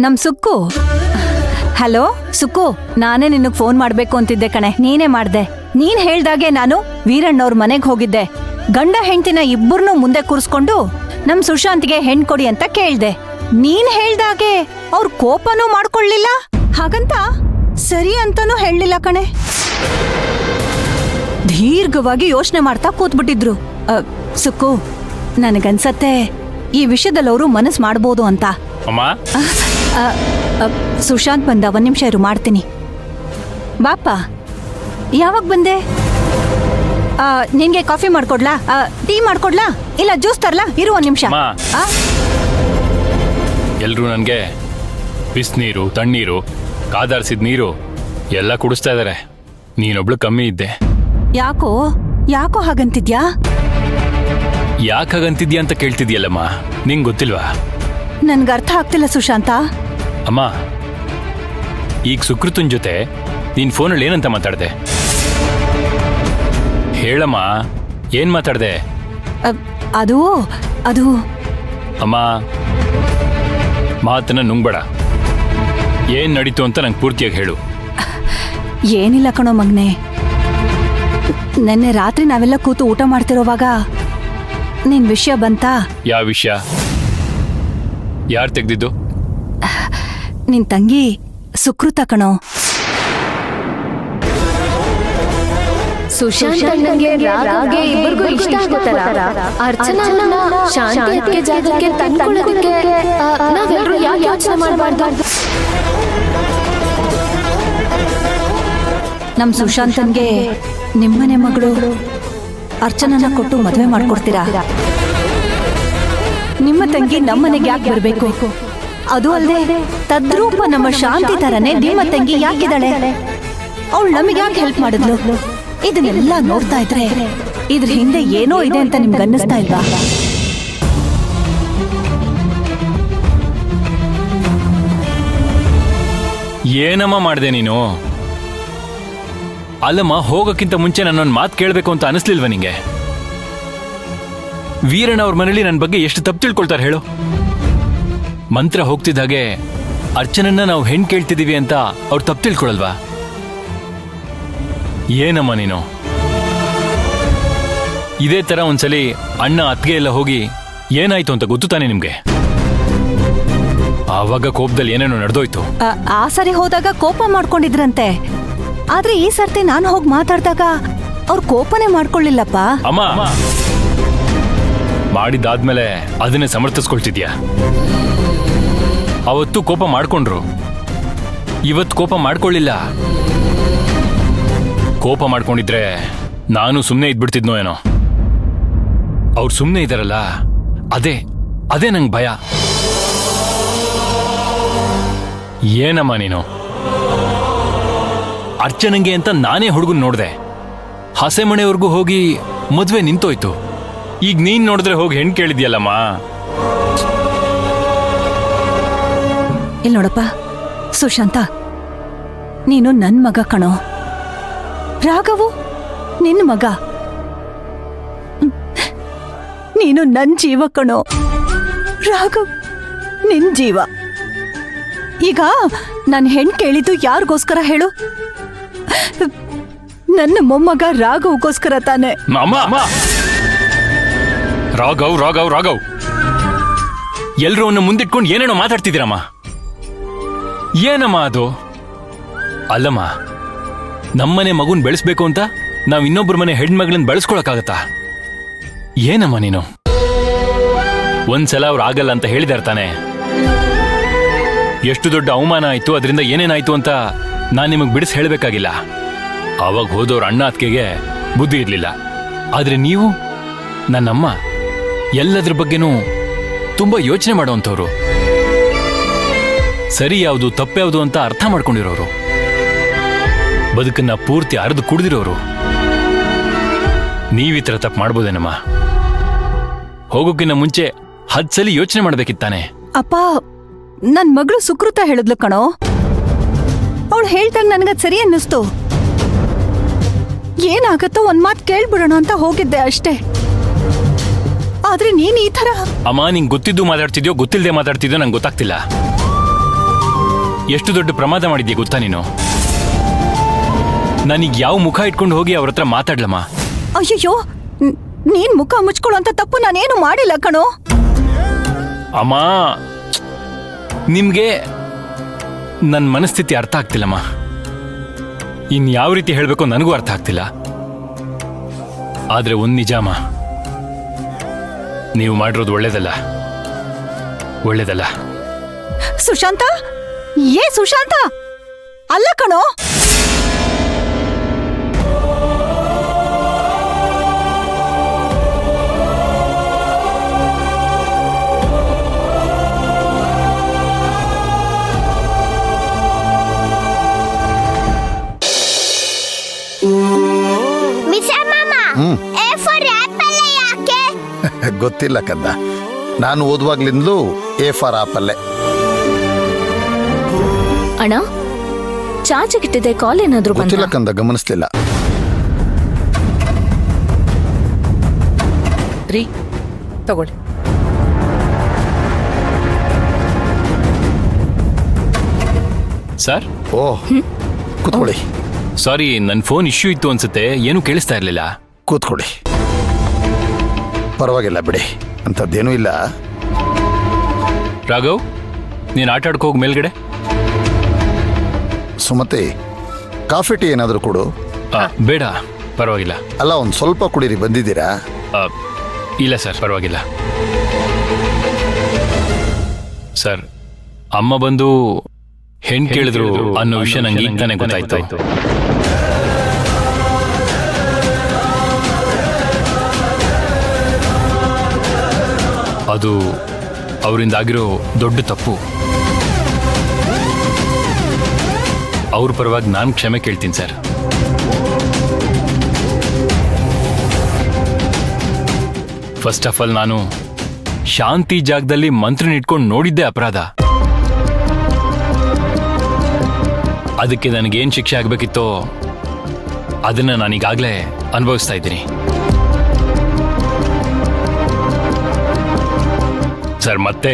ನಮ್ ಸುಕ್ಕು. ಹಲೋ ಸುಕ್ಕು, ನಾನೇ ನಿನಗ್ ಫೋನ್ ಮಾಡ್ಬೇಕು ಅಂತಿದ್ದೆ ಕಣೆ, ನೀನೇ ಮಾಡ್ದೆ. ನೀನ್ ಹೇಳ್ದಾಗೆ ನಾನು ವೀರಣ್ಣವ್ರ ಮನೆಗ್ ಹೋಗಿದ್ದೆ. ಗಂಡ ಹೆಂಡ್ತಿನ ಇಬ್ಬರನ್ನೂ ಮುಂದೆ ಕೂರಿಸ್ಕೊಂಡು ನಮ್ ಸುಶಾಂತ್ಗೆ ಹೆಣ್ ಕೊಡಿ ಅಂತ ಕೇಳ್ದೆ. ನೀನ್ ಹೇಳ್ದಾಗೆ ಅವ್ರ ಕೋಪನೂ ಮಾಡ್ಕೊಳ್ಳಿಲ್ಲ, ಹಾಗಂತ ಸರಿ ಅಂತಾನೂ ಹೇಳಲಿಲ್ಲ ಕಣೆ. ದೀರ್ಘವಾಗಿ ಯೋಚನೆ ಮಾಡ್ತಾ ಕೂತ್ಬಿಟ್ಟಿದ್ರು. ಸುಕ್ಕು, ನನಗನ್ಸತ್ತೆ ಈ ವಿಷಯದಲ್ಲಿ ಅವರು ಮನಸ್ಸು ಮಾಡ್ಬೋದು ಅಂತ. ಸುಶಾಂತ್ ಬಂದ, ಒಂದ್ ನಿಮಿಷ ಇರು, ಮಾಡ್ತೀನಿ. ಬಾಪ, ಯಾವಾಗ ಬಂದೆ? ನಿನ್ಗೆ ಕಾಫಿ ಮಾಡ್ಕೊಡ್ಲಾ, ಟೀ ಮಾಡ್ಕೊಡ್ಲಾ, ಇಲ್ಲ ಜ್ಯೂಸ್ ತರ್ಲಾ? ಇರು ಒಂದ್ ನಿಮಿಷ. ಎಲ್ರು ನನ್ಗೆ ಬಿಸಿನೀರು, ತಣ್ಣೀರು, ಕಾದಾರ್ಸಿದ ನೀರು ಎಲ್ಲ ಕುಡಿಸ್ತಾ ಇದಾರೆ. ನೀನೊಬ್ಳು ಕಮ್ಮಿ ಇದ್ದೆ. ಯಾಕೋ ಯಾಕೋ ಹಾಗಂತಿದ್ಯಾ? ಯಾಕಾಗಂತಿದ್ಯಾ ಅಂತ ಕೇಳ್ತಿದ್ಯಲ್ಲಮ್ಮ, ನಿಂಗ್ ಗೊತ್ತಿಲ್ವಾ? ನನ್ಗೆ ಅರ್ಥ ಆಗ್ತಿಲ್ಲ ಸುಶಾಂತ. ಅಮ್ಮ, ಈಗ ಸುಕೃತನ್ ಜೊತೆ ನೀನ್ ಫೋನಲ್ಲಿ ಏನಂತ ಮಾತಾಡ್ದೆ? ಹೇಳಮ್ಮ, ಏನ್ ಮಾತಾಡ್ದೆ? ಅದು ಅದು ಅಮ್ಮ, ಮಾತನ್ನ ನುಂಗ್ಬೇಡ. ಏನ್ ನಡೀತು ಅಂತ ನಂಗೆ ಪೂರ್ತಿಯಾಗಿ ಹೇಳು. ಏನಿಲ್ಲ ಕಣೋ ಮಗ್ನೆ, ನೆನ್ನೆ ರಾತ್ರಿ ನಾವೆಲ್ಲ ಕೂತು ಊಟ ಮಾಡ್ತಿರೋವಾಗ ನಿನ್ ವಿಷಯ ಬಂತಾ? ಯಾವ ವಿಷಯ? ಯಾರು ತೆಗ್ದಿದ್ದು? ನಿನ್ ತಂಗಿ ಸುಕೃತ ಕಣೋ. ಸುಶಾಂತ್ ಅಣ್ಣಂಗೆ ರಾಗೆ ಇಬ್ಬರಿಗೂ ಇಷ್ಟ ಆಗೋ ತರ ಅರ್ಚನಾನ ಶಾಂತಿ ಅತ್ತಿಗೆ ಜಾಗಕ್ಕೆ ತಂದ್ಕೊಳ್ಳೋದಕ್ಕೆ ನಾವೆಲ್ಲರೂ ಯಾಕೆ ಯೋಚನೆ ಮಾಡಬಾರ್ದು? ನಮ್ ಸುಶಾಂತನ್ಗೆ ನಿಮ್ಮನೆ ಮಗಳು ಅರ್ಚನನ ಕೊಟ್ಟು ಮದುವೆ ಮಾಡ್ಕೊಡ್ತೀರಾ? ನಿಮ್ಮ ತಂಗಿ ನಮ್ಮನೆಗೆ ಯಾಕೆ ಬರ್ಬೇಕು? ಅದು ಅಲ್ಲದೆ ತದ್ರೂಪ ನಮ್ಮ ಶಾಂತಿ ತರನೇ ನಿಮ್ಮ ತಂಗಿ ಯಾಕಿದ್ದಾಳೆ? ಅವಳು ನಮಗೆ ಯಾಕೆ ಹೆಲ್ಪ್ ಮಾಡಿದ್ಲು? ಇದನ್ನೆಲ್ಲ ನೋಡ್ತಾ ಇದ್ರೆ ಇದ್ರ ಹಿಂದೆ ಏನೋ ಇದೆ ಅಂತ ನಿಮ್ಗೆ ಅನ್ನಿಸ್ತಾ ಇಲ್ವಾ? ಏನಮ್ಮ ಮಾಡಿದೆ ನೀನು? ಅಲ್ಲಮ್ಮ, ಹೋಗೋಕ್ಕಿಂತ ಮುಂಚೆ ನನ್ನೊಂದು ಮಾತು ಕೇಳಬೇಕು ಅಂತ ಅನಿಸ್ಲಿಲ್ವ ನಿಂಗೆ? ವೀರಣ್ಣ ಅವ್ರ ಮನೇಲಿ ನನ್ನ ಬಗ್ಗೆ ಎಷ್ಟು ತಪ್ಪು ತಿಳ್ಕೊಳ್ತಾರೆ ಹೇಳು? ಮಂತ್ರ ಹೋಗ್ತಿದ್ದಾಗೆ ಅರ್ಚನನ್ನ ನಾವು ಹೆಣ್ ಕೇಳ್ತಿದೀವಿ ಅಂತ ಅವ್ರು ತಪ್ಪು ತಿಳ್ಕೊಳಲ್ವಾ? ಏನಮ್ಮ ನೀನು? ಇದೇ ತರ ಒಂದ್ಸಲಿ ಅಣ್ಣ ಅತ್ತಿಗೆ ಎಲ್ಲ ಹೋಗಿ ಏನಾಯ್ತು ಅಂತ ಗೊತ್ತು ತಾನೆ ನಿಮ್ಗೆ? ಆವಾಗ ಕೋಪದಲ್ಲಿ ಏನೇನೋ ನಡೆದೋಯ್ತು. ಆ ಸರಿ ಹೋದಾಗ ಕೋಪ ಮಾಡ್ಕೊಂಡಿದ್ರಂತೆ, ಆದ್ರೆ ಈ ಸರ್ತಿ ನಾನು ಹೋಗಿ ಮಾತಾಡ್ದಾಗ ಅವ್ರ ಕೋಪನೇ ಮಾಡ್ಕೊಳ್ಳಿಲ್ಲಪ್ಪ. ಅಮ್ಮ, ಮಾಡಿದ್ದಾದ್ಮೇಲೆ ಅದನ್ನೇ ಸಮರ್ಥಿಸ್ಕೊಳ್ತಿದ್ಯಾ? ಅವತ್ತು ಕೋಪ ಮಾಡ್ಕೊಂಡ್ರು, ಇವತ್ತು ಕೋಪ ಮಾಡ್ಕೊಳ್ಳಿಲ್ಲ. ಕೋಪ ಮಾಡ್ಕೊಂಡಿದ್ರೆ ನಾನು ಸುಮ್ಮನೆ ಇದ್ಬಿಡ್ತಿದ್ನೋ ಏನೋ. ಅವ್ರು ಸುಮ್ಮನೆ ಇದಾರಲ್ಲ, ಅದೇ ನಂಗೆ ಭಯ. ಏನಮ್ಮ ನೀನು? ಅರ್ಚನಂಗೆ ಅಂತ ನಾನೇ ಹುಡುಗನ್ ನೋಡ್ದೆ, ಹಸೆ ಮನೆವರೆಗೂ ಹೋಗಿ ಮದ್ವೆ ನಿಂತೋಯ್ತು. ಈಗ ನೀನ್ ನೋಡಿದ್ರೆ ಹೋಗಿ ಹೆಣ್ ಕೇಳಿದ್ಯಲ್ಲಮ್ಮ. ಇಲ್ಲಿ ನೋಡಪ್ಪ ಸುಶಾಂತ, ನೀನು ನನ್ ಮಗ ಕಣೋ. ರಾಘವು ನಿನ್ನ ಮಗ. ನೀನು ನನ್ ಜೀವ ಕಣೋ. ರಾಘವ್ ನಿನ್ ಜೀವ. ಈಗ ನಾನು ಹೆಣ್ ಕೇಳಿದ್ದು ಯಾರಿಗೋಸ್ಕರ ಹೇಳು? ನನ್ನ ಮೊಮ್ಮಗ ರಾಘವ್ಗೋಸ್ಕರ ತಾನೆ. ರಾಘವ್ ಎಲ್ರೂ ಅವನ್ನ ಮುಂದಿಟ್ಕೊಂಡು ಏನೇನೋ ಮಾತಾಡ್ತಿದ್ದೀರಮ್ಮ. ಏನಮ್ಮ ಅದು? ಅಲ್ಲಮ್ಮ, ನಮ್ಮನೆ ಮಗುನ್ ಬೆಳೆಸ್ಬೇಕು ಅಂತ ನಾವ್ ಇನ್ನೊಬ್ಬರ ಮನೆ ಹೆಣ್ಮಗಳನ್ನ ಬೆಳೆಸ್ಕೊಳಕ್ಕಾಗತ್ತಾ? ಏನಮ್ಮ ನೀನು? ಒಂದ್ಸಲ ಅವ್ರು ಆಗಲ್ಲ ಅಂತ ಹೇಳಿದಾರೆ ತಾನೆ. ಎಷ್ಟು ದೊಡ್ಡ ಅವಮಾನ ಆಯ್ತು, ಅದರಿಂದ ಏನೇನಾಯ್ತು ಅಂತ ನಾನ್ ನಿಮಗ್ ಬಿಡಿಸ್ ಹೇಳ್ಬೇಕಾಗಿಲ್ಲ. ಆವಾಗ ಹೋದವ್ರ ಅಣ್ಣ ಅತ್ತಿಗೆಗೆ ಬುದ್ಧಿ ಇರ್ಲಿಲ್ಲ. ಆದ್ರೆ ನೀವು, ನನ್ನಮ್ಮ, ಎಲ್ಲದ್ರ ಬಗ್ಗೆನೂ ತುಂಬಾ ಯೋಚನೆ ಮಾಡೋವಂಥವ್ರು. ಸರಿ ಯಾವುದು ತಪ್ಪ್ಯಾವುದು ಅಂತ ಅರ್ಥ ಮಾಡ್ಕೊಂಡಿರೋರು. ಬದುಕನ್ನ ಪೂರ್ತಿ ಅರ್ದು ಕುಡ್ದಿರೋರು. ನೀವೀ ಥರ ತಪ್ಪು ಮಾಡ್ಬೋದೇನಮ್ಮ? ಹೋಗೋಕ್ಕಿನ್ನ ಮುಂಚೆ 10 ಸಲ ಯೋಚನೆ ಮಾಡ್ಬೇಕಿತ್ತಾನೆ. ಅಪ್ಪ, ನನ್ ಮಗಳು ಸುಕೃತ ಹೇಳಿದ್ಲು ಕಣೋ. ಅವಳು ಹೇಳ್ದಾಗ ನನ್ಗದ್ ಸರಿ ಅನ್ನಿಸ್ತು. ಏನಾಗತ್ತೋ ಒಂದ್ ಮಾತು ಕೇಳ್ಬಿಡೋಣ ಅಂತ ಹೋಗಿದ್ದೆ ಅಷ್ಟೇ. ಆದ್ರೆ ನೀನ್ ಈ ತರ. ಅಮ್ಮ, ನಿಂಗೆ ಗೊತ್ತಿದ್ದು ಮಾತಾಡ್ತಿದ್ಯೋ ಗೊತ್ತಿಲ್ಲದೆ ಮಾತಾಡ್ತಿದ್ಯೋ ನಂಗೆ ಗೊತ್ತಾಗ್ತಿಲ್ಲ. ಎಷ್ಟು ದೊಡ್ಡ ಪ್ರಮಾದ ಮಾಡಿದ್ಯಾ ಗೊತ್ತಾ ನೀನು? ನನಗೆ ಯಾವ ಮುಖ ಇಟ್ಕೊಂಡು ಹೋಗಿ ಅವ್ರ ಹತ್ರ ಮಾತಾಡ್ಲಮ್ಮ? ಅಯ್ಯಯ್ಯೋ, ನೀನ್ ಮುಖ ಮುಚ್ಕೊಳ್ಳೋಂತ ತಪ್ಪು ನಾನೇನು ಮಾಡಿಲ್ಲ ಕಣೋ. ಅಮ್ಮ, ನಿಮ್ಗೆ ನನ್ನ ಮನಸ್ಥಿತಿ ಅರ್ಥ ಆಗ್ತಿಲ್ಲಮ್ಮ. ಇನ್ ಯಾವ ರೀತಿ ಹೇಳ್ಬೇಕು ನನಗೂ ಅರ್ಥ ಆಗ್ತಿಲ್ಲ. ಆದ್ರೆ ಒಂದ್ ನಿಜಾಮ, ನೀವು ಮಾಡಿರೋದು ಒಳ್ಳೇದಲ್ಲ, ಒಳ್ಳೇದಲ್ಲ. ಸುಶಾಂತ, ಸುಶಾಂತ ಅಲ್ಲ ಕಣೋ. ಗೊತ್ತಿಲ್ಲ ಕಂದ, ನಾನು ಓದುವಾಗ್ಲಿಂದಲೂ ಎ ಫಾರ್ ಆಪಲ್ಲೇ. ಅಣ್ಣ, ಚಾಚಿಗಿಟ್ಟಿದೆ, ಕಾಲ್ ಏನಾದ್ರು ಗೊತ್ತಿಲ್ಲ ಕಂದ, ಗಮನಿಸ್ಲಿಲ್ಲ. ರೀ ತಗೊಳ್ಳಿ. ಸರ್, ಓಹ್, ಕೂತ್ಕೊಳ್ಳಿ. ಸಾರಿ, ನನ್ನ ಫೋನ್ ಇಶ್ಯೂ ಇತ್ತು ಅನ್ಸುತ್ತೆ, ಏನು ಕೇಳಿಸ್ತಾ ಇರ್ಲಿಲ್ಲ. ಕೂತ್ಕೊಳ್ಳಿ, ಪರವಾಗಿಲ್ಲ ಬಿಡಿ, ಅಂಥದ್ದೇನೂ ಇಲ್ಲ. ರಾಘವ್, ನೀನು ಆಟ ಆಡ್ಕೋ ಹೋಗಿ ಮೇಲ್ಗಡೆ. ಸುಮತಿ, ಕಾಫಿ ಟೀ ಏನಾದರೂ ಕೊಡು. ಬೇಡ, ಪರವಾಗಿಲ್ಲ. ಅಲ್ಲ, ಒಂದು ಸ್ವಲ್ಪ ಕುಡೀರಿ. ಬಂದಿದ್ದೀರಾ? ಇಲ್ಲ ಸರ್, ಪರವಾಗಿಲ್ಲ. ಸರ್, ಅಮ್ಮ ಬಂದು ಹೆಣ್ ಕೇಳಿದ್ರು ಅನ್ನೋ ವಿಷಯ ನಂಗೆ ಈಗ ತಾನೇ ಗೊತ್ತಾಯ್ತು. ಅದು ಅವರಿಂದ ಆಗಿರೋ ದೊಡ್ಡ ತಪ್ಪು. ಅವ್ರ ಪರವಾಗಿ ನಾನು ಕ್ಷಮೆ ಕೇಳ್ತೀನಿ ಸರ್. ಫಸ್ಟ್ ಆಫ್ ಆಲ್, ನಾನು ಶಾಂತಿ ಜಾಗದಲ್ಲಿ ಮಂತ್ರನ ಇಟ್ಕೊಂಡು ನೋಡಿದ್ದೆ ಅಪರಾಧ. ಅದಕ್ಕೆ ನನಗೇನು ಶಿಕ್ಷೆ ಆಗಬೇಕಿತ್ತೋ ಅದನ್ನ ನಾನೀಗಾಗಲೇ ಅನುಭವಿಸ್ತಾ ಇದ್ದೀನಿ. ಸರ್, ಮತ್ತೆ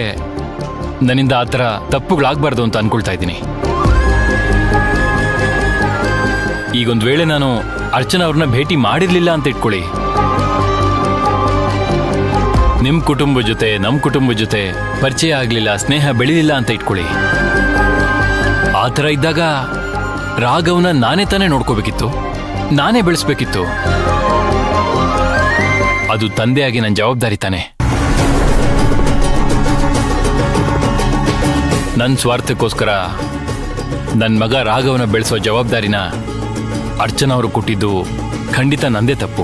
ನನ್ನಿಂದ ಆ ಥರ ತಪ್ಪುಗಳಾಗಬಾರ್ದು ಅಂತ ಅನ್ಕೊಳ್ತಾ ಇದ್ದೀನಿ. ಈಗೊಂದು ವೇಳೆ ನಾನು ಅರ್ಚನಾ ಅವ್ರನ್ನ ಭೇಟಿ ಮಾಡಿರ್ಲಿಲ್ಲ ಅಂತ ಇಟ್ಕೊಳ್ಳಿ, ನಿಮ್ಮ ಕುಟುಂಬ ಜೊತೆ ನಮ್ಮ ಕುಟುಂಬ ಜೊತೆ ಪರಿಚಯ ಆಗಲಿಲ್ಲ, ಸ್ನೇಹ ಬೆಳಿಲಿಲ್ಲ ಅಂತ ಇಟ್ಕೊಳ್ಳಿ. ಆ ಥರ ಇದ್ದಾಗ ರಾಘವ್ನ ನಾನೇ ತಾನೇ ನೋಡ್ಕೋಬೇಕಿತ್ತು, ನಾನೇ ಬೆಳೆಸ್ಬೇಕಿತ್ತು. ಅದು ತಂದೆಯಾಗಿ ನನ್ನ ಜವಾಬ್ದಾರಿ ತಾನೆ. ನನ್ನ ಸ್ವಾರ್ಥಕ್ಕೋಸ್ಕರ ನನ್ನ ಮಗ ರಾಘವನ ಬೆಳೆಸೋ ಜವಾಬ್ದಾರಿನ ಅರ್ಚನಾ ಅವರು ಕೊಟ್ಟಿದ್ದು ಖಂಡಿತ ನಂದೇ ತಪ್ಪು.